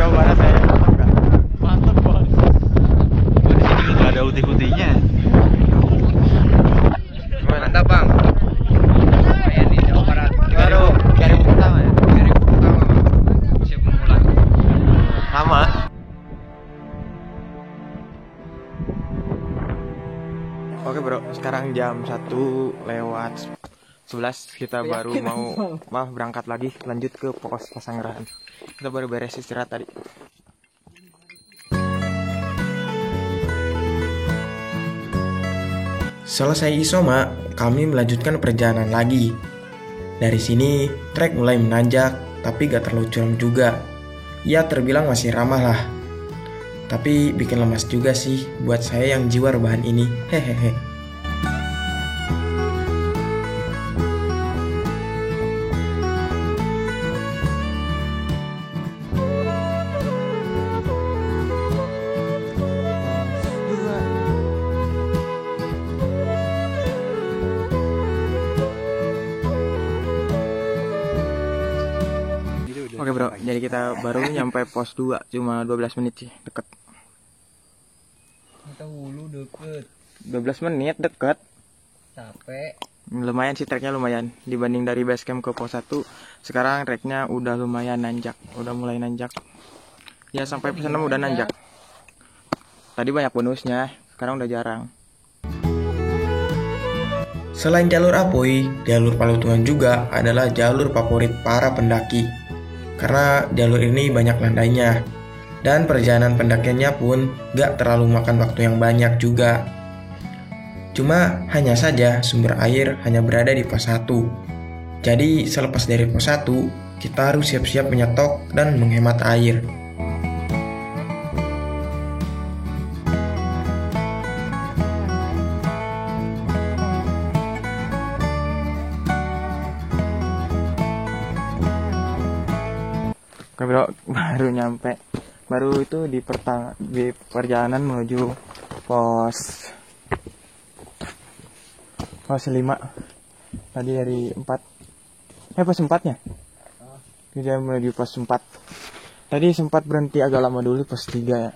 coba rasanya mantap kan? Mantap banget. Di sini juga nggak ada putih-putihnya. Mantap bang. Lumayan di Jawa Barat. Baru dari pertama ya? Dari pertama bang. Siap pemula. Sama. Oke bro, sekarang jam 1:11 kita baru mau berangkat lagi lanjut ke pos Pasanggerahan. Kita baru beres istirahat tadi. Selesai Isoma, kami melanjutkan perjalanan lagi. Dari sini, trek mulai menanjak, tapi gak terlalu curam juga. Ya terbilang masih ramah lah. Tapi bikin lemas juga sih buat saya yang jiwa rebahan ini. Hehehe. Oke bro, jadi kita baru nyampe pos 2, cuma 12 menit sih, deket. Kita hulu deket. 12 menit deket. Capek. Lumayan sih treknya lumayan. Dibanding dari base camp ke pos 1, sekarang treknya udah lumayan nanjak. Udah mulai nanjak. Ya sampai pos 6 udah nanjak. Tadi banyak bonusnya, sekarang udah jarang. Selain jalur Apoy, jalur Palutungan juga adalah jalur favorit para pendaki. Karena jalur ini banyak landainya. Dan perjalanan pendakiannya pun gak terlalu makan waktu yang banyak juga. Cuma hanya saja sumber air hanya berada di pos 1. Jadi selepas dari pos 1, kita harus siap-siap menyetok dan menghemat air. Oke bro, baru nyampe. Baru itu di perjalanan menuju pos 5. Tadi dari 4. Pos 4-nya. Kita menuju pos 4. Tadi sempat berhenti agak lama dulu pos 3 ya.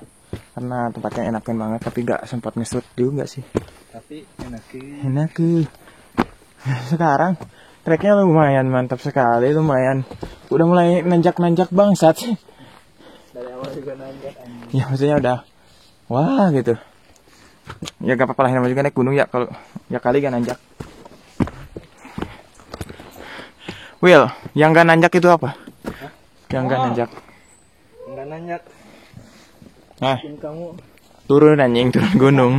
Karena tempatnya enakan banget, tapi gak sempat ngesut juga sih. Tapi Enak. Sekarang treknya lumayan mantap sekali, lumayan. Udah mulai nanjak-nanjak bangsat. dari awal juga nanjak. Ya maksudnya udah wah gitu. Ya gak apa-apa lah, namanya juga naik gunung ya, kalau ya kali gak nanjak. Will, yang gak nanjak itu apa? Yang gak nanjak. Enggak nanjak. Nah, Kamu turun anjing, turun gunung.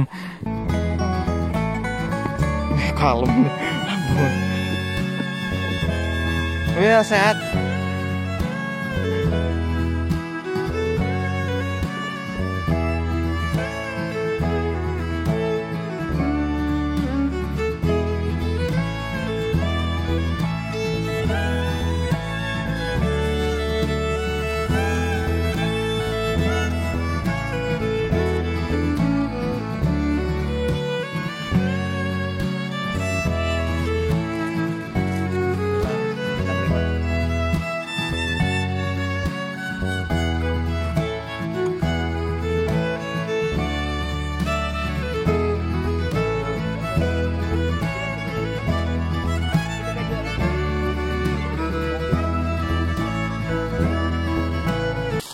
Kalem. Will, sehat.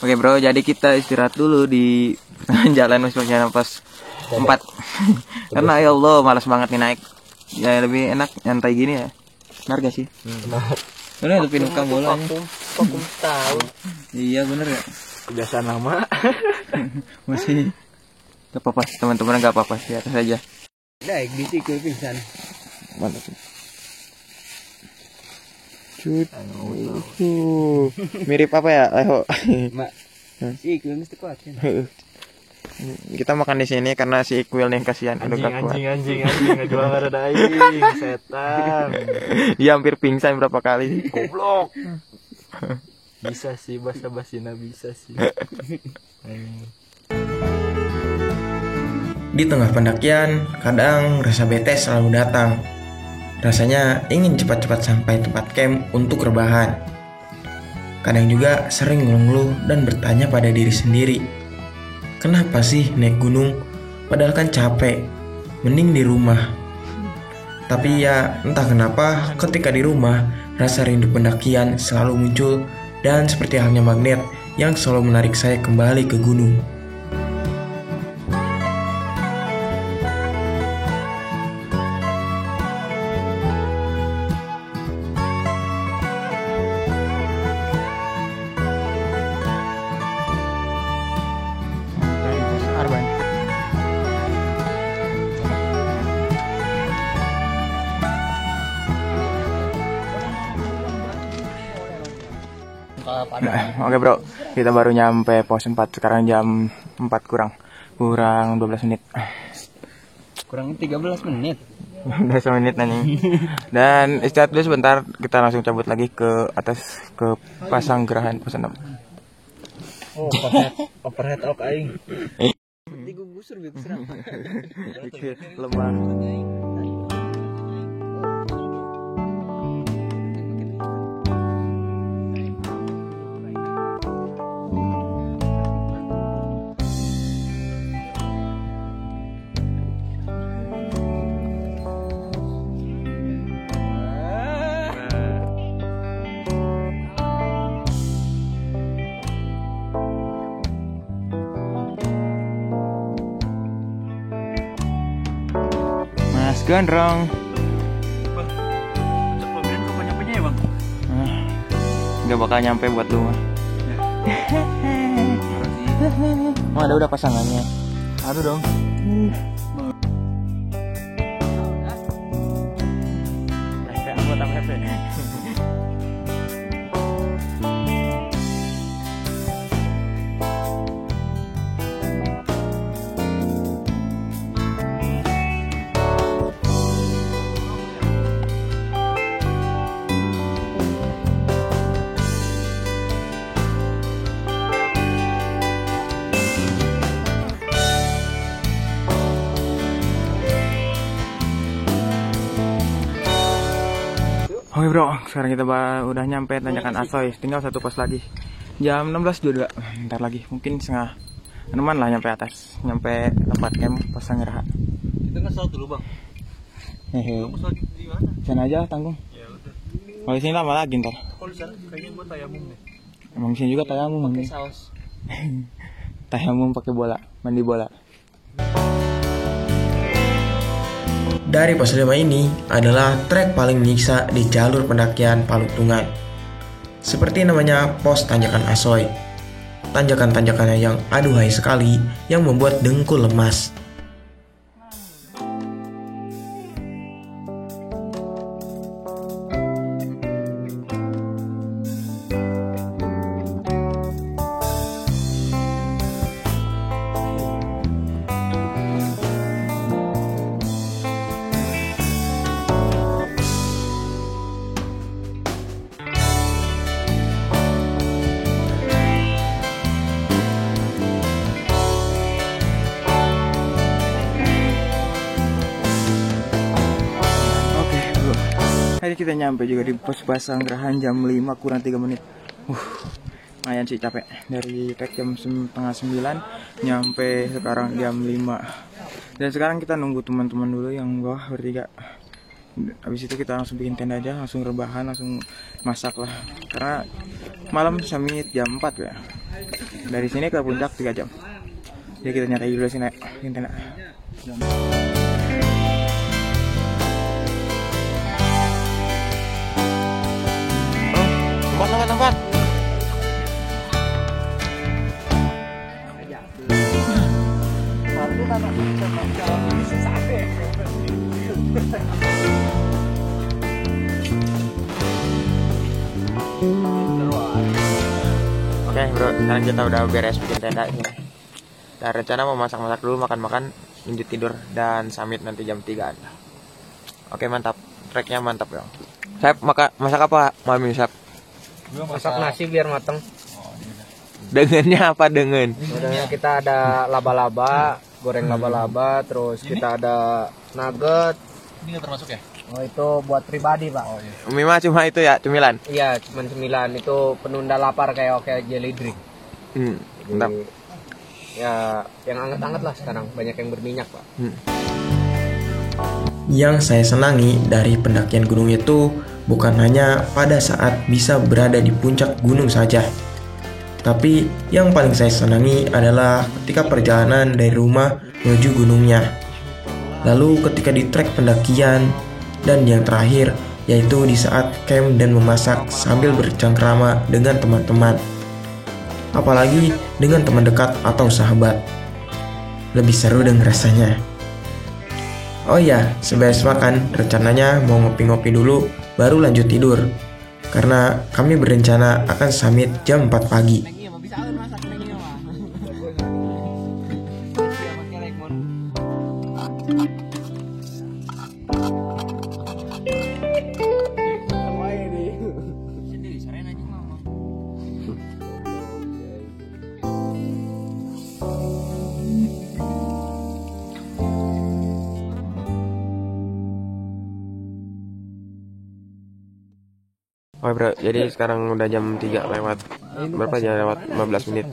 Oke bro, jadi kita istirahat dulu di jalan perjalanan pos 4. Karena ya Allah malas banget nih naik. Ya lebih enak nyantai gini ya. Benar gak sih? Bener lebih nukang bola. Vakum tahu. Iya bener ya. Kebiasaan lama. Masih gak apa-apa, teman-teman gak apa-apa, di atas aja. Naik di tikul pingsan. Mantap. Cut. Mirip apa ya, Leho? Mak. Si Iqbal mesti kuat kan. Kita makan di sini karena si Iqbal nih kasihan, udah gak kuat. Anjing ngejual ada aing, setan. Dia hampir pingsan berapa kali. Goblok. Bisa sih basa-basina bisa sih. Di tengah pendakian, kadang rasa bete selalu datang. Rasanya ingin cepat-cepat sampai tempat camp untuk rebahan. kadang juga sering ngeluh dan bertanya pada diri sendiri, kenapa sih naik gunung? Padahal kan capek, mending di rumah. Tapi ya entah kenapa ketika di rumah, rasa rindu pendakian selalu muncul dan seperti halnya magnet yang selalu menarik saya kembali ke gunung. Arban. Oke bro, kita baru nyampe pos 4. Sekarang jam 4 kurang 12 menit. Kurang 13 menit. 12 menit nanya. Dan istirahat dulu sebentar, kita langsung cabut lagi ke atas ke Pasanggerahan pos 6. Oh, overhead oak aing. Digusur serang. Lemah. Mas Gondrong. Gak bakal nyampe buat lu mah. Oh, ada udah pasangannya. Aduh dong. Oke bro, sekarang kita udah nyampe tanjakan Asoy. Tinggal satu pos lagi. Jam 16.22. Bentar lagi, mungkin setengah 6-an lah nyampe atas. Nyampe tempat camp Pasanggerahan. Kita kan salah dulu, Bang. Hehe. Kamu lagi di mana? Sana aja tanggung. Ya udah. Kalau di sini lama lagi ntar. Kalau di sana kayaknya gua tayamum deh. Emang di sini juga tayamum. Pakai saus. Tayamum pakai bola, mandi bola. Dari pos 5 ini adalah trek paling menyiksa di jalur pendakian Paluktungan. Seperti namanya pos tanjakan Asoy. Tanjakan-tanjakannya yang aduhai sekali yang membuat dengkul lemas. Tadi kita nyampe juga di pos Pasanggerahan jam 5 kurang 3 menit. Lumayan sih capek. Dari trek jam setengah 9 nyampe sekarang jam 5. Dan sekarang kita nunggu teman-teman dulu yang bawah bertiga. Habis itu kita langsung bikin tenda aja, langsung rebahan, langsung masak lah. Karena malam summit jam 4 ya. Dari sini ke puncak 3 jam. Jadi kita nyantai dulu sini, bikin tenda. Tempat. Oke bro, sekarang kita udah beres bikin tenda ini. Dan rencana mau masak-masak dulu, makan-makan, lanjut tidur, dan summit nanti jam 3-an. Oke mantap, treknya mantap dong. Sep, masak apa malam ini Sep? Masak nasi biar mateng. Dengennya apa dengan? Udahnya kita ada laba-laba, goreng laba-laba, terus kita ada nugget. Ini nggak termasuk ya? Oh, itu buat pribadi, Pak. Oh, iya. Mie mah cuma itu ya, cemilan. Iya, cuma cemilan. Itu penunda lapar kayak jelly drink. Mantap. Jadi, ya yang anget-anget lah sekarang, banyak yang berminyak, Pak. Yang saya senangi dari pendakian gunung itu bukan hanya pada saat bisa berada di puncak gunung saja. Tapi yang paling saya senangi adalah ketika perjalanan dari rumah menuju gunungnya. Lalu ketika di trek pendakian, dan yang terakhir yaitu di saat camp dan memasak sambil bercengkrama dengan teman-teman. Apalagi dengan teman dekat atau sahabat. Lebih seru dan rasanya. Oh iya, seberes makan rencananya mau ngopi-ngopi dulu baru lanjut tidur. Karena kami berencana akan summit jam 4 pagi. Oke bro, jadi sekarang udah jam 3 lewat berapa ya, lewat 15 menit.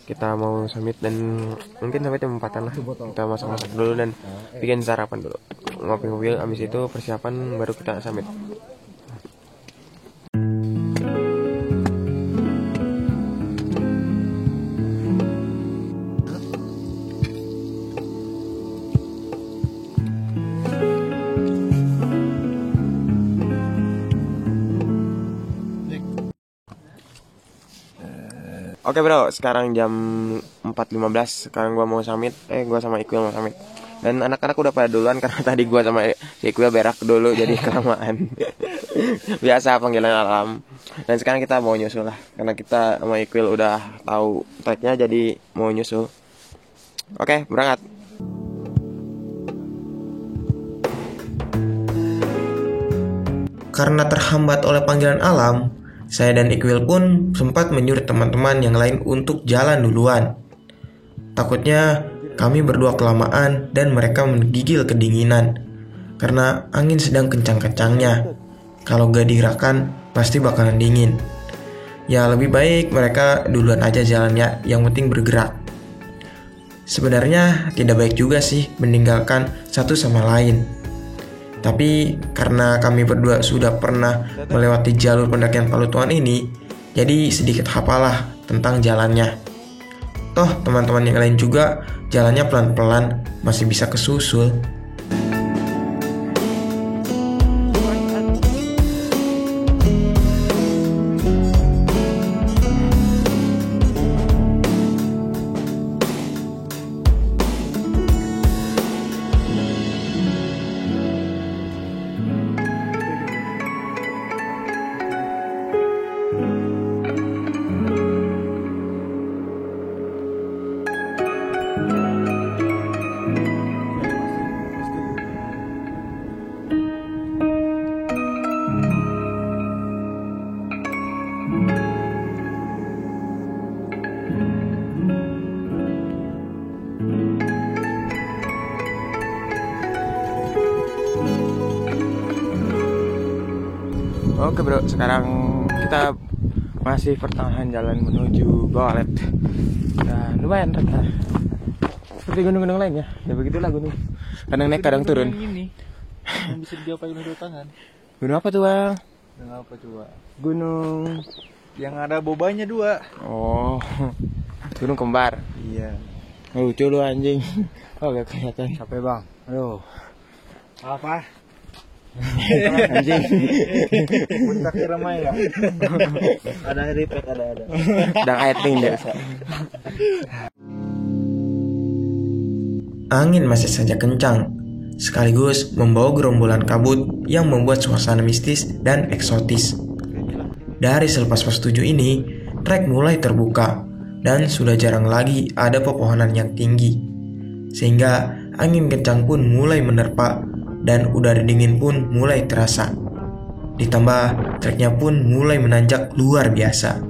Kita mau summit dan mungkin sampai jam 4-an lah. Kita masak-masak dulu dan bikin sarapan dulu. Ngopi-ngopi, habis itu persiapan baru kita summit. Oke bro, sekarang jam 4.15. Sekarang gua mau summit. Gua sama Iqbal mau summit. Dan anak-anak udah pada duluan karena tadi gua sama Iqbal berak dulu jadi kelamaan. Biasa panggilan alam. Dan sekarang kita mau nyusul lah, karena kita sama Iqbal udah tahu treknya, jadi mau nyusul. Oke, berangkat. Karena terhambat oleh panggilan alam, saya dan Iqbal pun sempat menyuruh teman-teman yang lain untuk jalan duluan. Takutnya kami berdua kelamaan dan mereka menggigil kedinginan. Karena angin sedang kencang-kencangnya. Kalau gak digerakkan, pasti bakalan dingin. Ya lebih baik mereka duluan aja jalannya, yang penting bergerak. Sebenarnya tidak baik juga sih meninggalkan satu sama lain. Tapi karena kami berdua sudah pernah melewati jalur pendakian Palutuan ini, jadi sedikit hafalah tentang jalannya. Toh teman-teman yang lain juga jalannya pelan-pelan, masih bisa kesusul. Oke bro, sekarang kita masih pertengahan jalan menuju Bawalet. Nah, lumayan rata. Seperti gunung-gunung lain ya. Ya begitulah gunung. Kadang naik, kadang turun. Ini yang bisa digapai dengan dua tangan. Gunung apa tuh bang? Gunung apa coba? Gunung Yang ada bobanya dua. Oh, gunung kembar. Iya. Lucu lu anjing. Oh gak kelihatan. Capek bang. Aduh. Apa? Anjing. Puncak Ciremai ya? Ada repeat, ada. Dan airting deh. Angin masih saja kencang, sekaligus membawa gerombolan kabut yang membuat suasana mistis dan eksotis. Dari selepas pos 7 ini, trek mulai terbuka dan sudah jarang lagi ada pepohonan yang tinggi. Sehingga angin kencang pun mulai menerpa dan udara dingin pun mulai terasa. Ditambah treknya pun mulai menanjak luar biasa.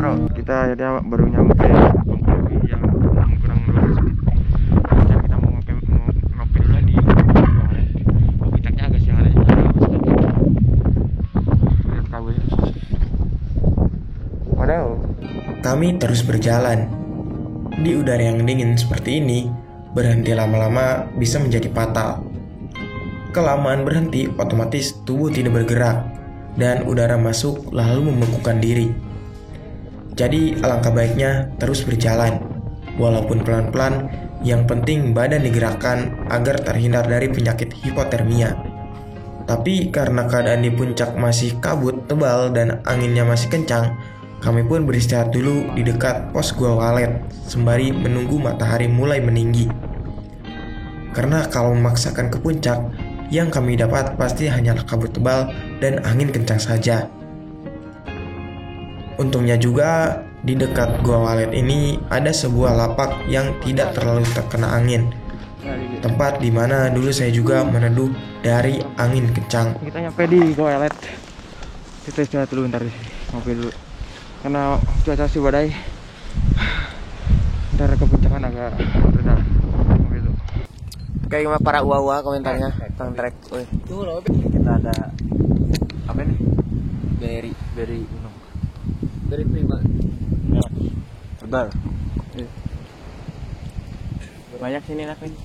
bro, kita jadi baru nyampe kopi yang kurang 12 menit. Dan kita mau ngopi dulu di puncaknya agak siang aja. Lihat kabelnya. Waduh. Kami terus berjalan. Di udara yang dingin seperti ini, berhenti lama-lama bisa menjadi fatal. Kelamaan berhenti, otomatis tubuh tidak bergerak, dan udara masuk lalu membekukan diri. Jadi alangkah baiknya terus berjalan, walaupun pelan-pelan, yang penting badan digerakkan agar terhindar dari penyakit hipotermia. Tapi karena keadaan di puncak masih kabut tebal dan anginnya masih kencang, kami pun beristirahat dulu di dekat pos Gua Walet, sembari menunggu matahari mulai meninggi. Karena kalau memaksakan ke puncak, yang kami dapat pasti hanyalah kabut tebal dan angin kencang saja. Untungnya juga, di dekat Gua Walet ini ada sebuah lapak yang tidak terlalu terkena angin. Tempat di mana dulu saya juga meneduh dari angin kencang. Kita nyampe di Gua Walet. Kita istirahat dulu bentar di sini, ngopi dulu. Karena cuaca sih badai. Ntar kepuncakan agak reda. Ngopi dulu. Kayak gimana para uwa-uwa komentarnya tentang trek. Tuh loh, kita ada apa nih? Beri Gunung. Beri Prima. Ya. Tebal. Banyak sini naknya.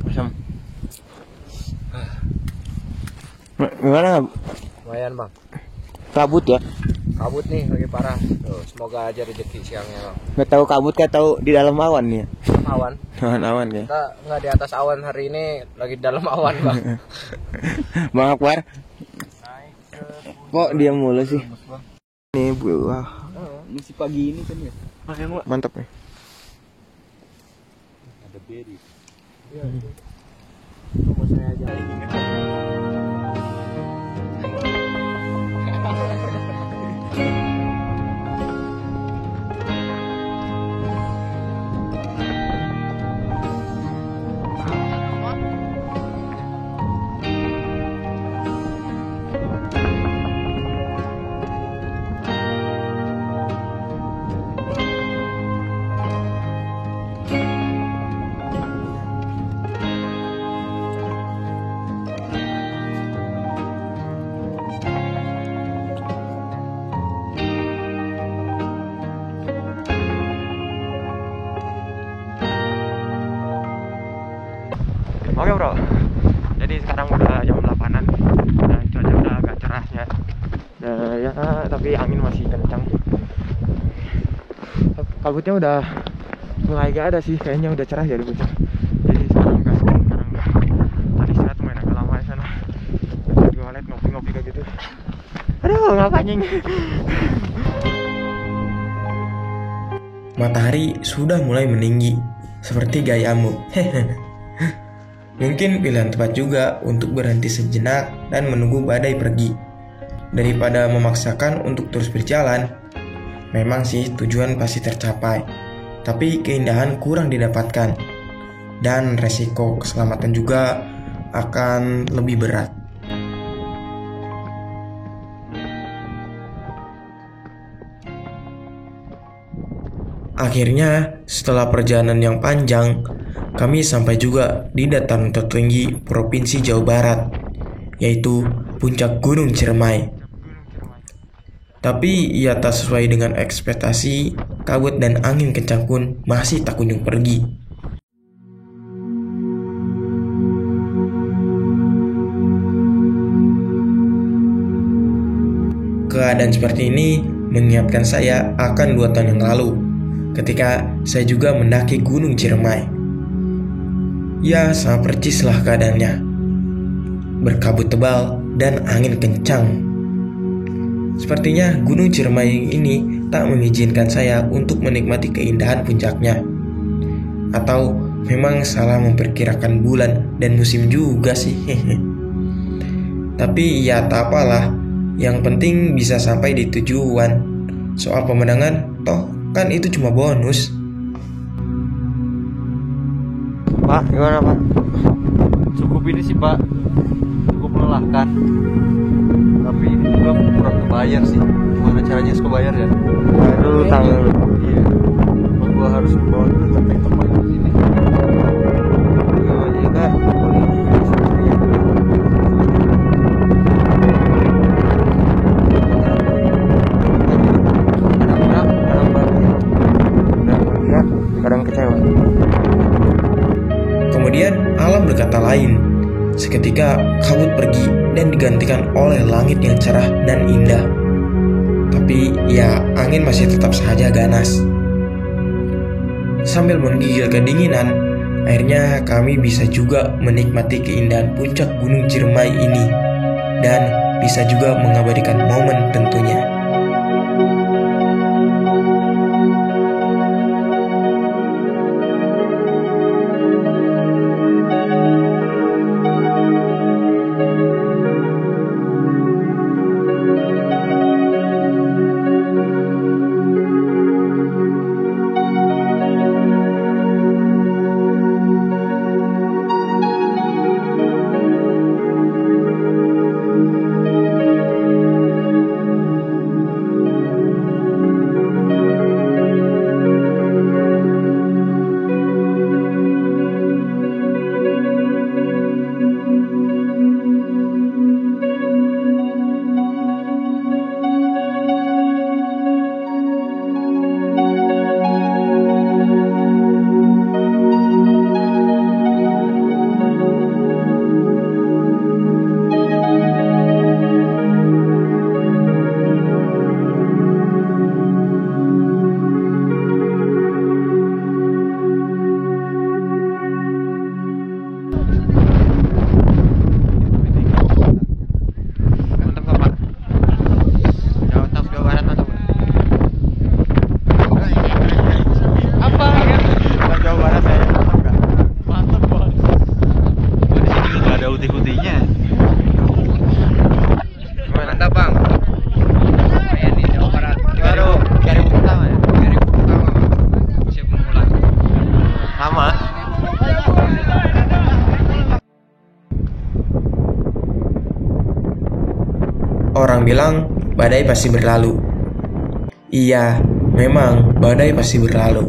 Asam. Gimana? Lumayan bang. Kabut ya? Kabut nih lagi parah. Tuh, semoga aja rezeki siangnya bang. Nggak tahu kabut, nggak tahu di dalam awan nih. Awan. Awan ya. Kita nggak di atas awan hari ini, lagi di dalam awan bang. Bang Akbar. Kok diam mulu sih? Nih bu, wah. Masih pagi ini kan ya. Mantap nih. Ada beri. Tunggu saya aja. Oke bro, jadi sekarang udah jam 8-an dan cuaca udah agak cerah ya. Ya, tapi angin masih kencang. Kabutnya udah mulai gak ada sih, kayaknya udah cerah ya di puncak. Jadi sekarang gas, sekarang tadi istirahat main agak lama di sana. Gue liat ngopi-ngopi kayak gitu. Aduh, ngapain ini? Matahari sudah mulai meninggi, seperti gayamu. Mungkin pilihan tepat juga untuk berhenti sejenak dan menunggu badai pergi, daripada memaksakan untuk terus berjalan. Memang sih tujuan pasti tercapai, tapi keindahan kurang didapatkan, dan resiko keselamatan juga akan lebih berat. Akhirnya, setelah perjalanan yang panjang, kami sampai juga di dataran tertinggi Provinsi Jawa Barat, yaitu Puncak Gunung Ciremai. Tapi ia tak sesuai dengan ekspektasi, kabut dan angin kencang pun masih tak kunjung pergi. Keadaan seperti ini mengingatkan saya akan 2 tahun yang lalu, ketika saya juga mendaki Gunung Ciremai. Ya, sama percislah keadaannya. Berkabut tebal dan angin kencang. Sepertinya Gunung Ciremai ini tak mengizinkan saya untuk menikmati keindahan puncaknya. Atau memang salah memperkirakan bulan dan musim juga sih. Tapi ya tak apalah, yang penting bisa sampai di tujuan. Soal pemandangan, toh kan itu cuma bonus. Pak, gimana Pak? Cukup ini sih Pak. Cukup melelahkan. Tapi ini juga kurang kebayar sih. Gimana caranya harus kebayar ya? Baru tanggal. Iya. Kalau gua harus bawa dulu tempat di sini. Oh iya kak. Kadang kecewa. Kemudian alam berkata lain. Seketika kabut pergi dan digantikan oleh langit yang cerah dan indah. Tapi ya angin masih tetap saja ganas. Sambil menggigil kedinginan, akhirnya kami bisa juga menikmati keindahan puncak Gunung Ciremai ini. Dan bisa juga mengabadikan momen tentunya. Orang bilang badai pasti berlalu. Iya, memang badai pasti berlalu.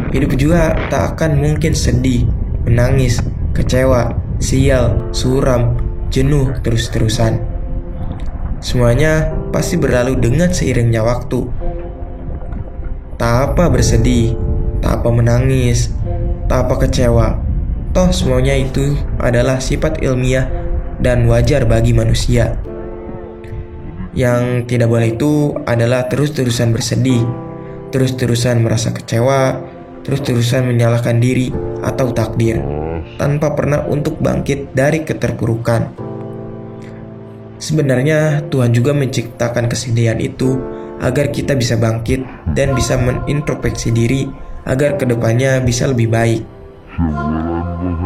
Hidup juga tak akan mungkin sedih, menangis, kecewa, sial, suram, jenuh terus-terusan. Semuanya pasti berlalu dengan seiringnya waktu. Tak apa bersedih, tak apa menangis, tak apa kecewa. Toh semuanya itu adalah sifat ilmiah dan wajar bagi manusia. Yang tidak boleh itu adalah terus-terusan bersedih, terus-terusan merasa kecewa, terus-terusan menyalahkan diri atau takdir, tanpa pernah untuk bangkit dari keterpurukan. Sebenarnya Tuhan juga menciptakan kesedihan itu agar kita bisa bangkit dan bisa menintrospeksi diri agar kedepannya bisa lebih baik.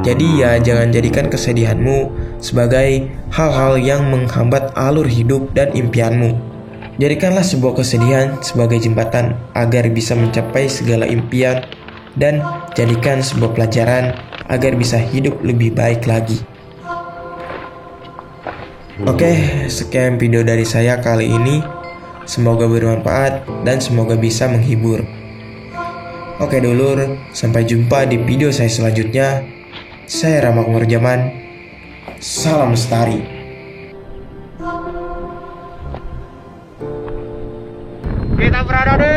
Jadi ya jangan jadikan kesedihanmu sebagai hal-hal yang menghambat alur hidup dan impianmu. Jadikanlah sebuah kesedihan sebagai jembatan agar bisa mencapai segala impian, dan jadikan sebuah pelajaran agar bisa hidup lebih baik lagi. Oke, sekian video dari saya kali ini. Semoga bermanfaat dan semoga bisa menghibur. Oke dulur, sampai jumpa di video saya selanjutnya. Saya Rama Kumurjaman. Salam lestari. Kita berada di